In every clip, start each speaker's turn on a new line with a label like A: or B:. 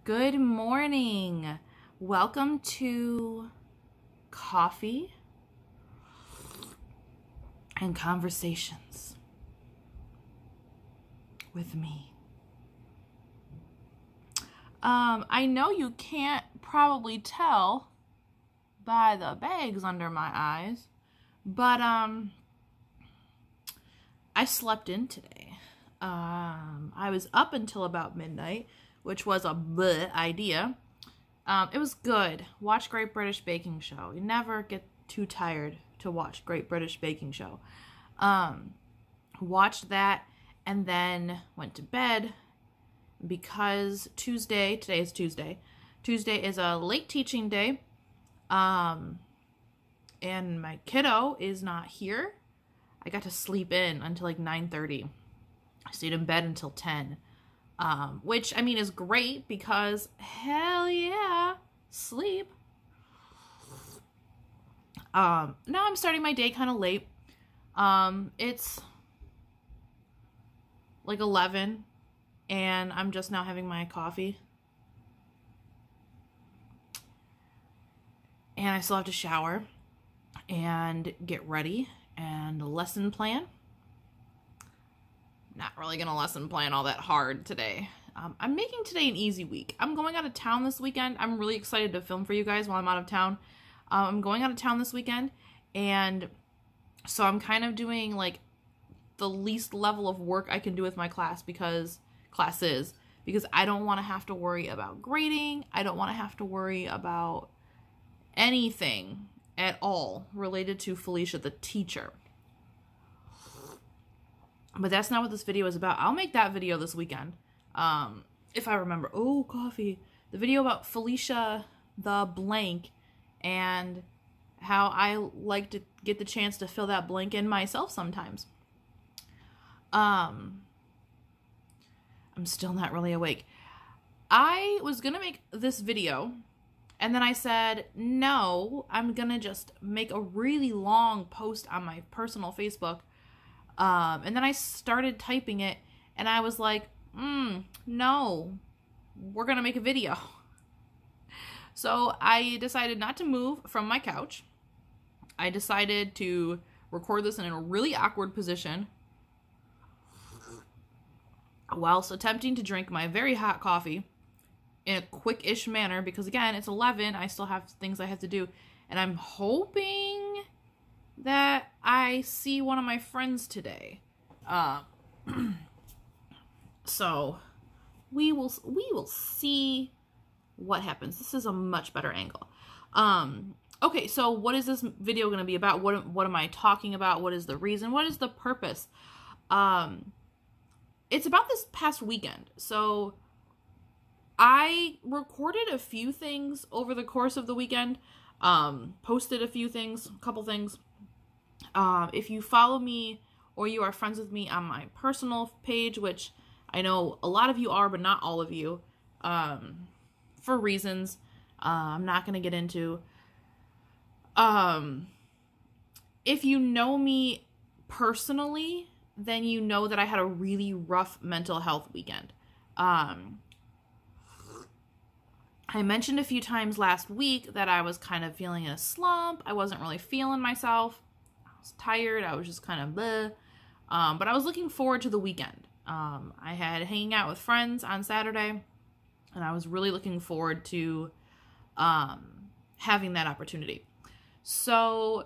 A: Good morning. Welcome to Coffee and Conversations with me. I know you can't probably tell by the bags under my eyes, but I slept in today. I was up until about midnight, which was a bleh idea. It was good. Watch Great British Baking Show. You never get too tired to watch Great British Baking Show. Watched that and then went to bed because today is Tuesday. Tuesday is a late teaching day. And my kiddo is not here. I got to sleep in until like 9:30. I stayed in bed until 10. Which, I mean, is great because, hell yeah, sleep. Now I'm starting my day kind of late. It's like 11, and I'm just now having my coffee. And I still have to shower and get ready and lesson plan. Not really going to lesson plan all that hard today. I'm making today an easy week. I'm going out of town this weekend. I'm really excited to film for you guys while I'm out of town. I'm going out of town this weekend, and so I'm kind of doing like the least level of work I can do with my classes because I don't want to have to worry about grading. I don't want to have to worry about anything at all related to Felicia the teacher. But that's not what this video is about. I'll make that video this weekend. If I remember. Oh, coffee. The video about Felicia the blank and how I like to get the chance to fill that blank in myself sometimes. I'm still not really awake. I was going to make this video, and then I said, no, I'm going to just make a really long post on my personal Facebook. And then I started typing it, and I was like, no, we're going to make a video. So I decided not to move from my couch. I decided to record this in a really awkward position whilst attempting to drink my very hot coffee in a quick-ish manner because, again, it's 11. I still have things I have to do, and I'm hoping that I see one of my friends today. So we will see what happens. This is a much better angle. Okay, so what is this video going to be about? What am I talking about? What is the reason? What is the purpose? It's about this past weekend. So I recorded a few things over the course of the weekend. Posted a few things, a couple things. If you follow me or you are friends with me on my personal page, which I know a lot of you are, but not all of you, for reasons I'm not going to get into. If you know me personally, then you know that I had a really rough mental health weekend. I mentioned a few times last week that I was kind of feeling in a slump. I wasn't really feeling myself. I was tired. I was just kind of bleh. But I was looking forward to the weekend. I had hanging out with friends on Saturday, and I was really looking forward to having that opportunity. So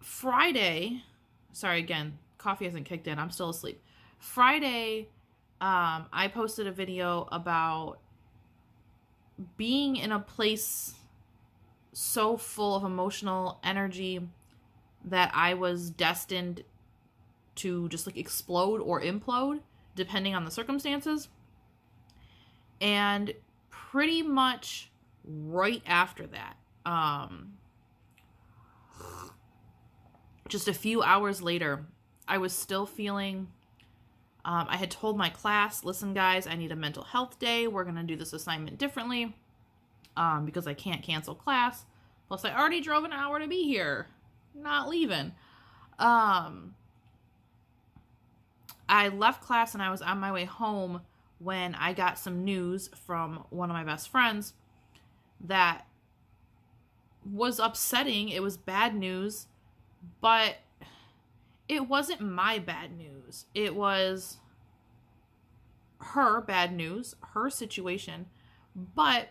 A: Friday, sorry again, coffee hasn't kicked in. I'm still asleep. Friday, I posted a video about being in a place so full of emotional energy that I was destined to just like explode or implode depending on the circumstances. And pretty much right after that, just a few hours later, I was still feeling, I had told my class, listen guys, I need a mental health day. We're going to do this assignment differently because I can't cancel class. Plus I already drove an hour to be here. Not leaving. I left class and I was on my way home when I got some news from one of my best friends that was upsetting. It was bad news, but it wasn't my bad news. It was her bad news, her situation. But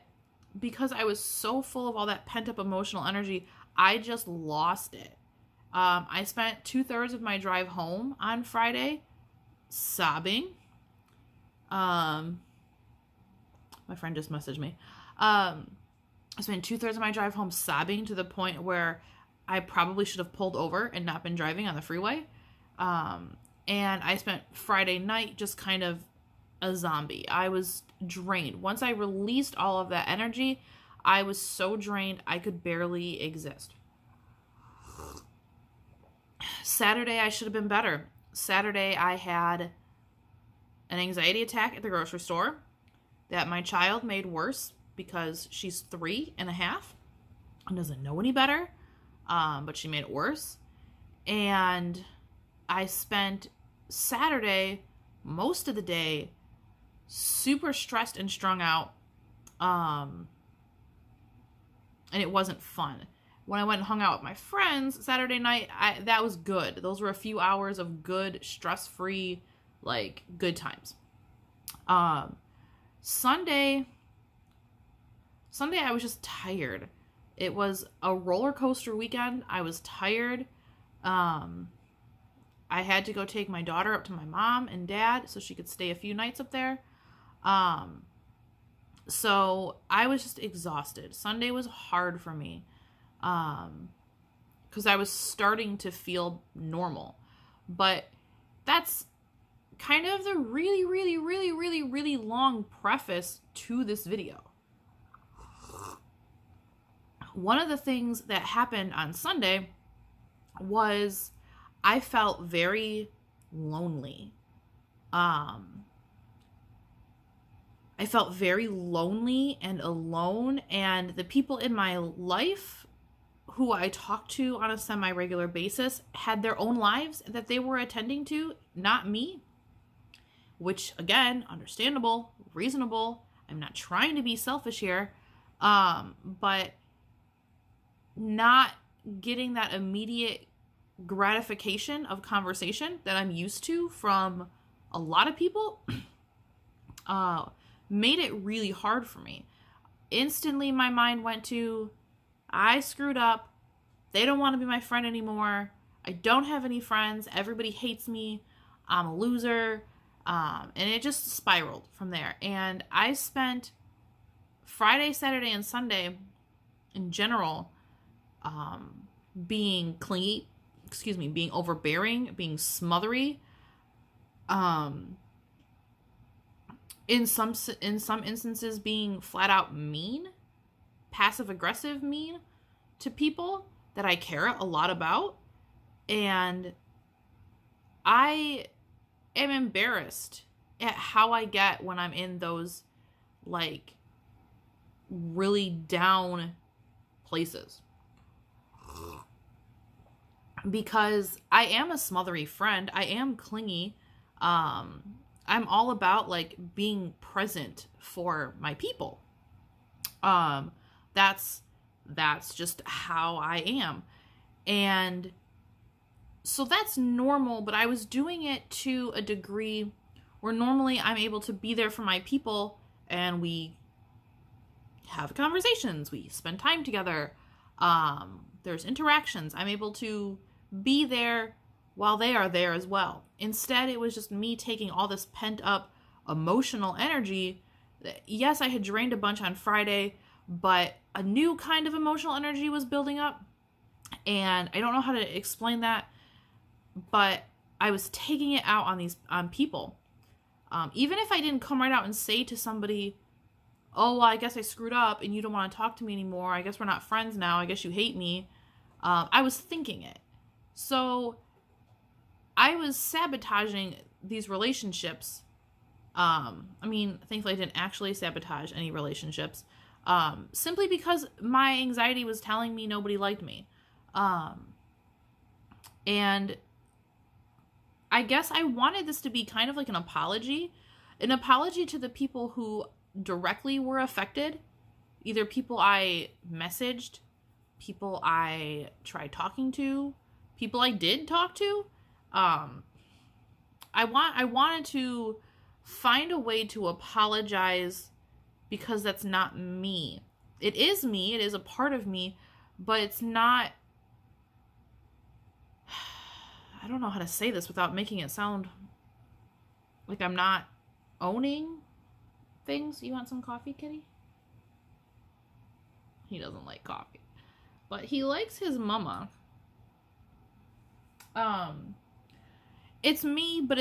A: because I was so full of all that pent-up emotional energy, I just lost it. I spent 2/3 of my drive home on Friday sobbing. My friend just messaged me. I spent 2/3 of my drive home sobbing to the point where I probably should have pulled over and not been driving on the freeway. And I spent Friday night just kind of a zombie. I was drained. Once I released all of that energy, I was so drained I could barely exist. Saturday, I should have been better. Saturday, I had an anxiety attack at the grocery store that my child made worse because she's 3.5 and doesn't know any better, but she made it worse. And I spent Saturday, most of the day, super stressed and strung out, and it wasn't fun. When I went and hung out with my friends Saturday night, that was good. Those were a few hours of good, stress-free, like, good times. Sunday, I was just tired. It was a roller coaster weekend. I was tired. I had to go take my daughter up to my mom and dad so she could stay a few nights up there. So I was just exhausted. Sunday was hard for me. Because I was starting to feel normal. But that's kind of the really, really, really, really, really long preface to this video. One of the things that happened on Sunday was I felt very lonely. I felt very lonely and alone, and the people in my life who I talked to on a semi-regular basis had their own lives that they were attending to, not me. Which, again, understandable, reasonable. I'm not trying to be selfish here, but not getting that immediate gratification of conversation that I'm used to from a lot of people made it really hard for me. Instantly, my mind went to, I screwed up. They don't want to be my friend anymore. I don't have any friends. Everybody hates me. I'm a loser. And it just spiraled from there. And I spent Friday, Saturday, and Sunday in general being clingy, being overbearing, being smothery. In some instances being flat out mean, passive aggressive mean to people that I care a lot about. And I am embarrassed at how I get when I'm in those, like, really down places. Because I am a smothery friend. I am clingy. I'm all about, like, being present for my people. That's just how I am. And so that's normal, but I was doing it to a degree where normally I'm able to be there for my people and we have conversations, we spend time together, there's interactions, I'm able to be there while they are there as well. Instead, it was just me taking all this pent up emotional energy. Yes, I had drained a bunch on Friday, but a new kind of emotional energy was building up. And I don't know how to explain that, but I was taking it out on people. Even if I didn't come right out and say to somebody, oh, well, I guess I screwed up and you don't want to talk to me anymore. I guess we're not friends now. I guess you hate me. I was thinking it. So I was sabotaging these relationships. Thankfully I didn't actually sabotage any relationships. Simply because my anxiety was telling me nobody liked me. And I guess I wanted this to be kind of like an apology. an apology to the people who directly were affected, either people I messaged, people I tried talking to, people I did talk to. I wanted to find a way to apologize, because that's not me. It is me, it is a part of me, but it's not, I don't know how to say this without making it sound like I'm not owning things. You want some coffee, kitty? He doesn't like coffee, but he likes his mama. It's me, but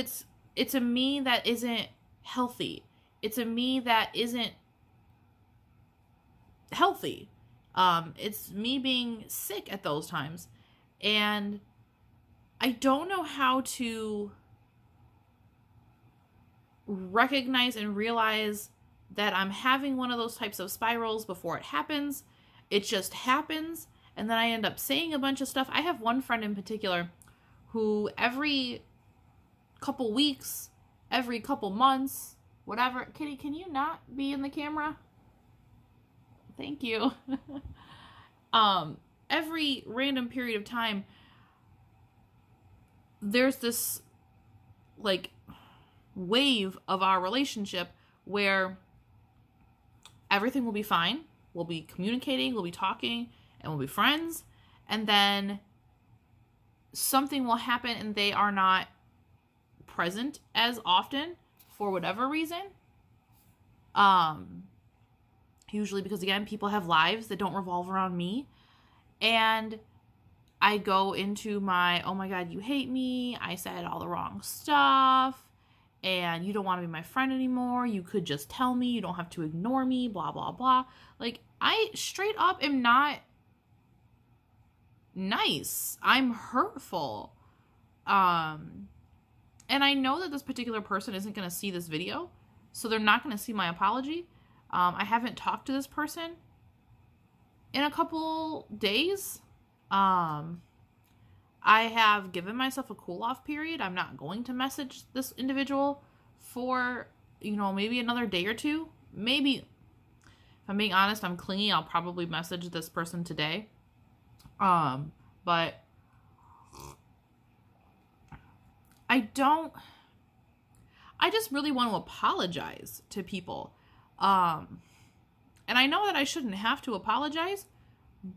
A: it's a me that isn't healthy. It's a me that isn't healthy. It's me being sick at those times, and I don't know how to recognize and realize that I'm having one of those types of spirals before it happens. It just happens, and then I end up saying a bunch of stuff. I have one friend in particular who every couple weeks, every couple months, whatever. Kitty, can you not be in the camera? Thank you. Every random period of time, there's this like wave of our relationship where everything will be fine. We'll be communicating, we'll be talking, and we'll be friends. And then something will happen and they are not present as often for whatever reason. Usually because, again, people have lives that don't revolve around me. And I go into my, oh my God, you hate me. I said all the wrong stuff. And you don't want to be my friend anymore. You could just tell me. You don't have to ignore me. Blah, blah, blah. Like, I straight up am not nice. I'm hurtful. And I know that this particular person isn't going to see this video. So they're not going to see my apology. I haven't talked to this person in a couple days. I have given myself a cool-off period. I'm not going to message this individual for, maybe another day or two. Maybe, if I'm being honest, I'm clingy. I'll probably message this person today. But I just really want to apologize to people. And I know that I shouldn't have to apologize,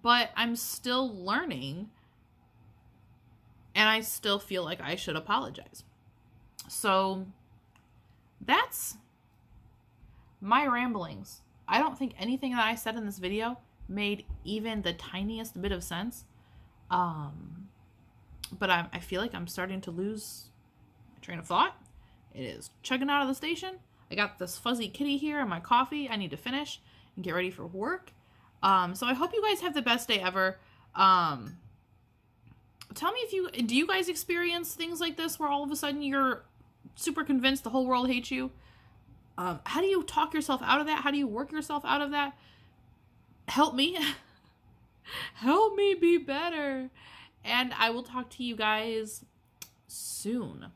A: but I'm still learning. And I still feel like I should apologize. So that's my ramblings. I don't think anything that I said in this video made even the tiniest bit of sense. But I feel like I'm starting to lose my train of thought. It is chugging out of the station. I got this fuzzy kitty here and my coffee. I need to finish and get ready for work. So I hope you guys have the best day ever. Tell me do you guys experience things like this where all of a sudden you're super convinced the whole world hates you? How do you talk yourself out of that? How do you work yourself out of that? Help me. Help me be better. And I will talk to you guys soon.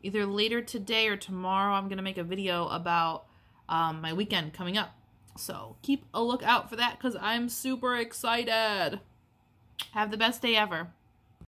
A: Either later today or tomorrow, I'm going to make a video about my weekend coming up. So keep a lookout for that because I'm super excited. Have the best day ever.